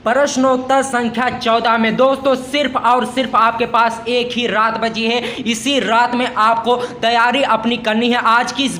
प्रश्नोत्तर संख्या 14 में दोस्तों सिर्फ और सिर्फ आपके पास एक ही रात बची है। इसी रात में आपको तैयारी अपनी करनी है। आज की इस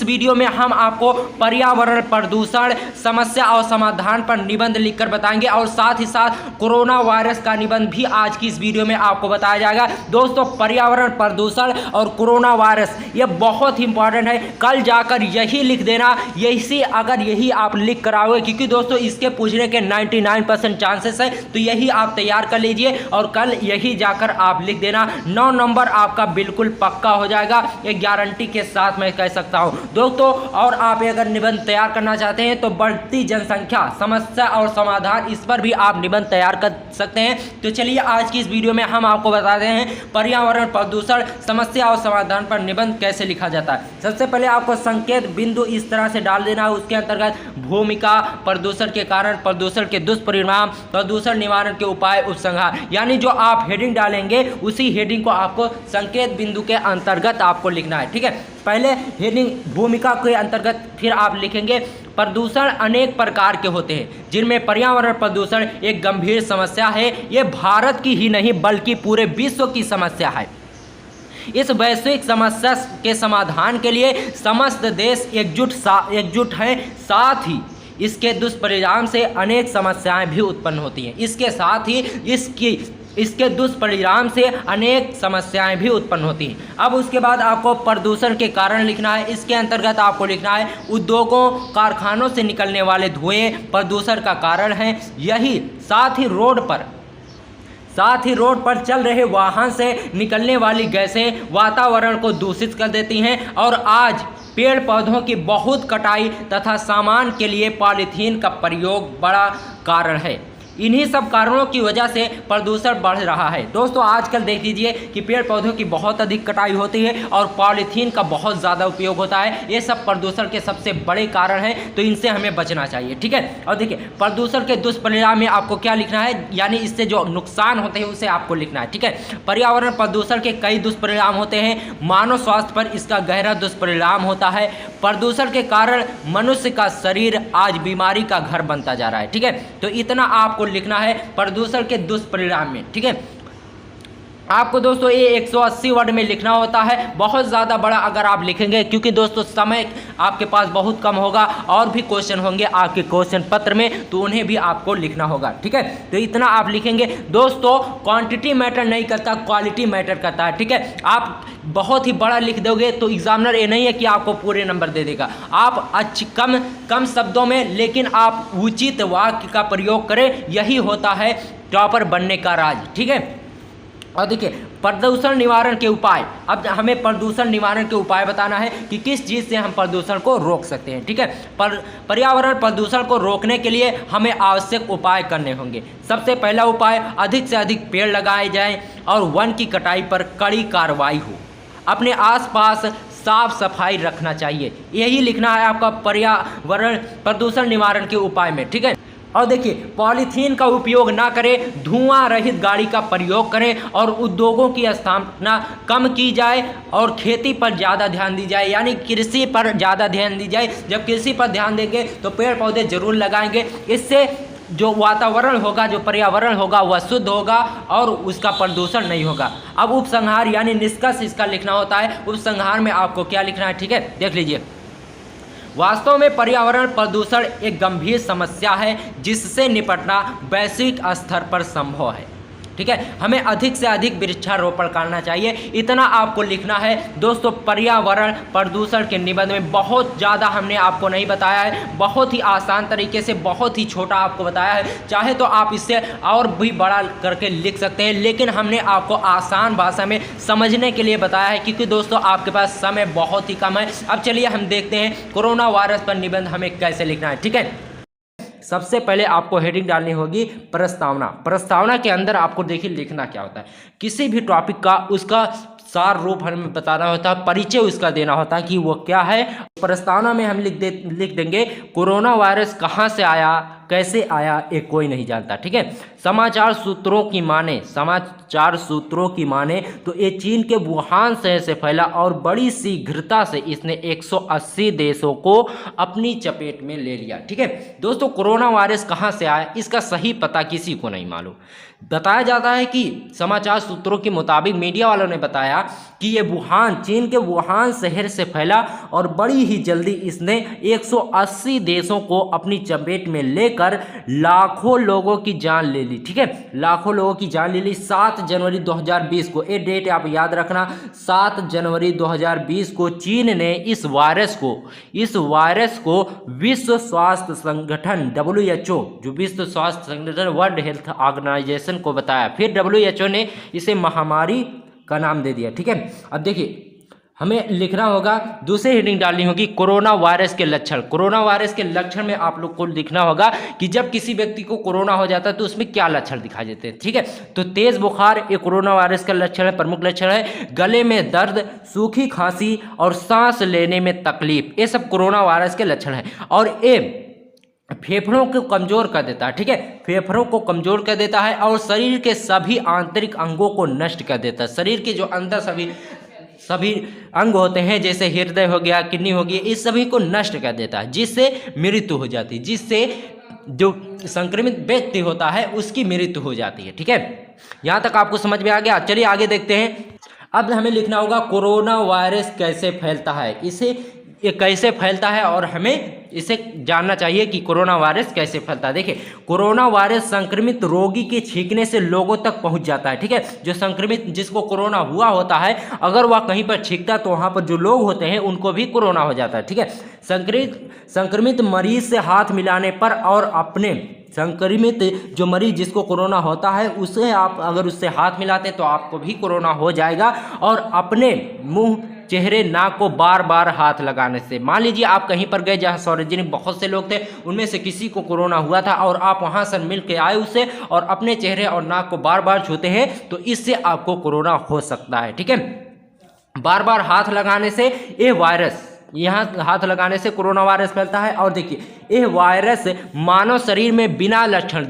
वीडियो में हम आपको पर्यावरण प्रदूषण समस्या और समाधान पर निबंध लिखकर बताएंगे और साथ ही साथ कोरोना वायरस का निबंध भी आज की इस वीडियो में आपको बताया जाएगा। दोस्तों पर्यावरण प्रदूषण और कोरोना वायरस ये बहुत ही इंपॉर्टेंट है। कल जाकर यही लिख देना, यही आप लिख कर आओगे, क्योंकि दोस्तों इसके पूछने के 99% चांसेस है। तो यही आप तैयार कर लीजिए और कल यही जाकर आप लिख देना। 9 नंबर आपका बिल्कुल पक्का हो जाएगा, ये गारंटी के साथ मैं कह सकता हूं दोस्तों। और आप अगर निबंध तैयार करना चाहते हैं तो बढ़ती जनसंख्या समस्या और समाधान, इस पर भी आप निबंध तैयार कर सकते हैं। तो चलिए आज की इस वीडियो में हम आपको बताते हैं पर्यावरण प्रदूषण समस्या और समाधान पर निबंध कैसे लिखा जाता है। सबसे पहले आपको संकेत बिंदु इस तरह से डाल देना है। उसके अंतर्गत भूमिका, प्रदूषण के कारण, प्रदूषण के दुष्परिणाम, प्रदूषण निवारण के उपाय, उपसंहार, यानी जो आप हेडिंग डालेंगे उसी हेडिंग को आपको संकेत बिंदु के अंतर्गत आपको लिखना है। ठीक है, पहले हेडिंग भूमिका के अंतर्गत फिर आप लिखेंगे प्रदूषण अनेक प्रकार के होते हैं जिनमें पर्यावरण प्रदूषण एक गंभीर समस्या है। ये भारत की ही नहीं बल्कि पूरे विश्व की समस्या है। इस वैश्विक समस्या के समाधान के लिए समस्त देश एकजुट हैं। साथ ही इसके दुष्परिणाम से अनेक समस्याएं भी उत्पन्न होती हैं। इसके साथ ही इसके दुष्परिणाम से अनेक समस्याएं भी उत्पन्न होती हैं। अब उसके बाद आपको प्रदूषण के कारण लिखना है। इसके अंतर्गत आपको लिखना है उद्योगों कारखानों से निकलने वाले धुएं प्रदूषण का कारण हैं। यही साथ ही रोड पर चल रहे वाहन से निकलने वाली गैसें वातावरण को दूषित कर देती हैं। और आज पेड़ पौधों की बहुत कटाई तथा सामान के लिए पॉलीथीन का प्रयोग बड़ा कारण है। इन्हीं सब कारणों की वजह से प्रदूषण बढ़ रहा है। दोस्तों आजकल देख लीजिए कि पेड़ पौधों की बहुत अधिक कटाई होती है और पॉलीथीन का बहुत ज़्यादा उपयोग होता है। ये सब प्रदूषण के सबसे बड़े कारण हैं, तो इनसे हमें बचना चाहिए। ठीक है, और देखिए प्रदूषण के दुष्परिणाम में आपको क्या लिखना है, यानी इससे जो नुकसान होते हैं उसे आपको लिखना है। ठीक है, पर्यावरण प्रदूषण के कई दुष्परिणाम होते हैं। मानव स्वास्थ्य पर इसका गहरा दुष्परिणाम होता है। प्रदूषण के कारण मनुष्य का शरीर आज बीमारी का घर बनता जा रहा है। ठीक है, तो इतना आपको लिखना है प्रदूषण के दुष्परिणाम में। ठीक है, आपको दोस्तों ये 180 वर्ड में लिखना होता है। बहुत ज़्यादा बड़ा अगर आप लिखेंगे, क्योंकि दोस्तों समय आपके पास बहुत कम होगा और भी क्वेश्चन होंगे आपके क्वेश्चन पत्र में, तो उन्हें भी आपको लिखना होगा। ठीक है, तो इतना आप लिखेंगे। दोस्तों क्वांटिटी मैटर नहीं करता, क्वालिटी मैटर करता है। ठीक है, आप बहुत ही बड़ा लिख दोगे तो एग्जामिनर ये नहीं है कि आपको पूरे नंबर दे देगा। आप कम शब्दों में लेकिन आप उचित वाक्य का प्रयोग करें, यही होता है टॉपर बनने का राज। ठीक है, और देखिए प्रदूषण निवारण के उपाय। अब हमें प्रदूषण निवारण के उपाय बताना है कि किस चीज़ से हम प्रदूषण को रोक सकते हैं। ठीक है, पर्यावरण प्रदूषण को रोकने के लिए हमें आवश्यक उपाय करने होंगे। सबसे पहला उपाय अधिक से अधिक पेड़ लगाए जाएं और वन की कटाई पर कड़ी कार्रवाई हो। अपने आसपास साफ सफाई रखना चाहिए। यही लिखना है आपका पर्यावरण प्रदूषण निवारण के उपाय में। ठीक है, और देखिए पॉलीथीन का उपयोग ना करें, धुआं रहित गाड़ी का प्रयोग करें और उद्योगों की स्थापना कम की जाए और खेती पर ज़्यादा ध्यान दी जाए, यानी कृषि पर ज़्यादा ध्यान दी जाए। जब कृषि पर ध्यान देंगे तो पेड़ पौधे जरूर लगाएंगे। इससे जो वातावरण होगा, जो पर्यावरण होगा वह शुद्ध होगा और उसका प्रदूषण नहीं होगा। अब उपसंहार यानी निष्कर्ष इसका लिखना होता है। उपसंहार में आपको क्या लिखना है, ठीक है, देख लीजिए। वास्तव में पर्यावरण प्रदूषण एक गंभीर समस्या है जिससे निपटना वैश्विक स्तर पर संभव है। ठीक है, हमें अधिक से अधिक वृक्षारोपण करना चाहिए। इतना आपको लिखना है। दोस्तों पर्यावरण प्रदूषण के निबंध में बहुत ज़्यादा हमने आपको नहीं बताया है, बहुत ही आसान तरीके से बहुत ही छोटा आपको बताया है। चाहे तो आप इससे और भी बड़ा करके लिख सकते हैं, लेकिन हमने आपको आसान भाषा में समझने के लिए बताया है, क्योंकि दोस्तों आपके पास समय बहुत ही कम है। अब चलिए हम देखते हैं कोरोना वायरस पर निबंध हमें कैसे लिखना है। ठीक है, सबसे पहले आपको हेडिंग डालनी होगी प्रस्तावना। प्रस्तावना के अंदर आपको देखिए लिखना क्या होता है, किसी भी टॉपिक का उसका सार रूप हमें बताना होता है, परिचय उसका देना होता है कि वो क्या है। प्रस्तावना में हम लिख देंगे कोरोना वायरस कहाँ से आया, कैसे आया ये कोई नहीं जानता। ठीक है, समाचार सूत्रों की माने तो ये चीन के वुहान शहर से फैला और बड़ी शीघ्रता से इसने 180 देशों को अपनी चपेट में ले लिया। ठीक है दोस्तों, कोरोना वायरस कहाँ से आया इसका सही पता किसी को नहीं मालूम। बताया जाता है कि समाचार सूत्रों के मुताबिक मीडिया वालों ने बताया कि ये चीन के वुहान शहर से फैला और बड़ी ही जल्दी इसने 180 देशों को अपनी चपेट में लेकर लाखों लोगों की जान ले ली। ठीक है, लाखों लोगों की जान ले ली। 7 जनवरी 2020 को, ये डेट आप याद रखना, 7 जनवरी 2020 को चीन ने इस वायरस को विश्व स्वास्थ्य संगठन WHO, जो विश्व स्वास्थ्य संगठन वर्ल्ड हेल्थ ऑर्गेनाइजेशन को बताया। फिर WHO ने इसे महामारी का नाम दे दिया। ठीक है, अब देखिए हमें लिखना होगा, दूसरी हेडिंग डालनी होगी कोरोना वायरस के लक्षण। कोरोना वायरस के लक्षण में आप लोग को लिखना होगा कि जब किसी व्यक्ति को कोरोना हो जाता है तो उसमें क्या लक्षण दिखाई देते हैं। ठीक है, तो तेज बुखार ये कोरोना वायरस का लक्षण है, प्रमुख लक्षण है। गले में दर्द, सूखी खांसी और सांस लेने में तकलीफ, ये सब कोरोना वायरस के लक्षण है। और ये फेफड़ों को कमजोर कर देता है। ठीक है, फेफड़ों को कमजोर कर देता है और शरीर के सभी आंतरिक अंगों को नष्ट कर देता है। शरीर के जो अंदर सभी अंग होते हैं, जैसे हृदय हो गया, किडनी हो गई, इस सभी को नष्ट कर देता है, जिससे मृत्यु हो जाती है, जिससे जो संक्रमित व्यक्ति होता है उसकी मृत्यु हो जाती है। ठीक है, यहाँ तक आपको समझ में आ गया। चलिए आगे देखते हैं। अब हमें लिखना होगा कोरोना वायरस कैसे फैलता है, ये कैसे फैलता है और हमें इसे जानना चाहिए कि कोरोना वायरस कैसे फैलता है। देखिए, कोरोना वायरस संक्रमित रोगी के छींकने से लोगों तक पहुंच जाता है। ठीक है, जो संक्रमित, जिसको कोरोना हुआ होता है, अगर वह कहीं पर छींकता तो वहां पर जो लोग होते हैं उनको भी कोरोना हो जाता है। ठीक है, संक्रमित मरीज से हाथ मिलाने पर और अपने संक्रमित जो मरीज जिसको कोरोना होता है उसे आप अगर उससे हाथ मिलाते हैं तो आपको भी कोरोना हो जाएगा। और अपने मुंह, चेहरे, नाक को बार बार हाथ लगाने से, मान लीजिए आप कहीं पर गए जहाँ सार्वजनिक बहुत से लोग थे, उनमें से किसी को कोरोना हुआ था और आप वहाँ से मिल के आए उससे और अपने चेहरे और नाक को बार बार छूते हैं तो इससे आपको कोरोना हो सकता है। ठीक है, बार बार हाथ लगाने से ये वायरस, यहाँ हाथ लगाने से कोरोना वायरस फैलता है। और देखिए, यह वायरस मानव शरीर में बिना लक्षण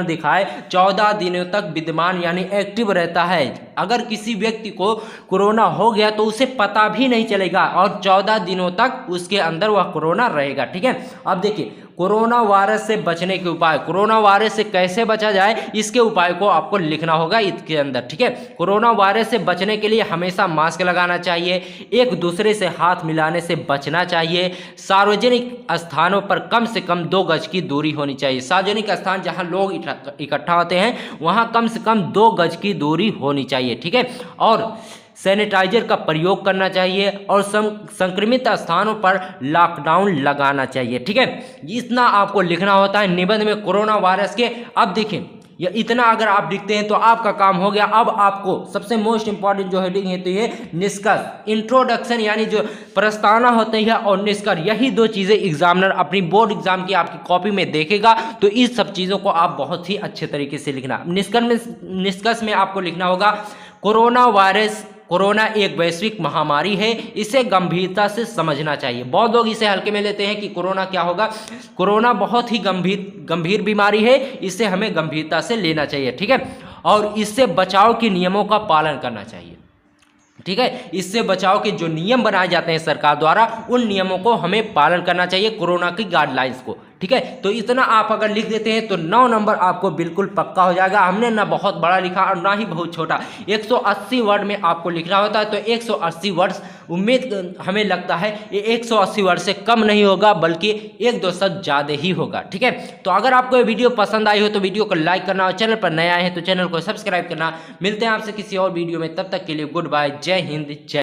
दिखाए 14 दिनों तक विद्यमान यानी एक्टिव रहता है। अगर किसी व्यक्ति को कोरोना हो गया तो उसे पता भी नहीं चलेगा और 14 दिनों तक उसके अंदर वह कोरोना रहेगा। ठीक है, अब देखिए कोरोना वायरस से बचने के उपाय, कोरोना वायरस से कैसे बचा जाए इसके उपाय को आपको लिखना होगा इसके अंदर। ठीक है, कोरोना वायरस से बचने के लिए हमेशा मास्क लगाना चाहिए, एक दूसरे से हाथ मिलाने से बचना चाहिए, सार्वजनिक स्थानों पर कम से कम 2 गज की दूरी होनी चाहिए। सार्वजनिक स्थान जहां लोग इकट्ठा होते हैं वहां कम से कम 2 गज की दूरी होनी चाहिए। ठीक है, और सैनिटाइजर का प्रयोग करना चाहिए और संक्रमित स्थानों पर लॉकडाउन लगाना चाहिए। ठीक है, इतना आपको लिखना होता है निबंध में कोरोना वायरस के। अब देखिए, या इतना अगर आप लिखते हैं तो आपका काम हो गया। अब आपको सबसे मोस्ट इंपॉर्टेंट जो हेडिंग है तो ये निष्कर्ष, इंट्रोडक्शन यानी जो प्रस्तावना होती है और निष्कर्ष, यही 2 चीज़ें एग्जामिनर अपनी बोर्ड एग्जाम की आपकी कॉपी में देखेगा। तो इस सब चीज़ों को आप बहुत ही अच्छे तरीके से लिखना। निष्कर्ष में आपको लिखना होगा कोरोना एक वैश्विक महामारी है, इसे गंभीरता से समझना चाहिए। बहुत लोग इसे हल्के में लेते हैं कि कोरोना क्या होगा, कोरोना बहुत ही गंभीर बीमारी है, इसे हमें गंभीरता से लेना चाहिए। ठीक है, और इससे बचाव के नियमों का पालन करना चाहिए। ठीक है, इससे बचाव के जो नियम बनाए जाते हैं सरकार द्वारा उन नियमों को हमें पालन करना चाहिए, कोरोना की गाइडलाइंस को। ठीक है, तो इतना आप अगर लिख देते हैं तो 9 नंबर आपको बिल्कुल पक्का हो जाएगा। हमने ना बहुत बड़ा लिखा और ना ही बहुत छोटा, 180 वर्ड में आपको लिखना होता है। तो 180 वर्ड उम्मीद हमें लगता है ये 180 वर्ड से कम नहीं होगा बल्कि 1-2 शब्द ज़्यादा ही होगा। ठीक है, तो अगर आपको ये वीडियो पसंद आई हो तो वीडियो को लाइक करना और चैनल पर नए आए हैं तो चैनल को सब्सक्राइब करना। मिलते हैं आपसे किसी और वीडियो में, तब तक के लिए गुड बाय, जय हिंद, जय।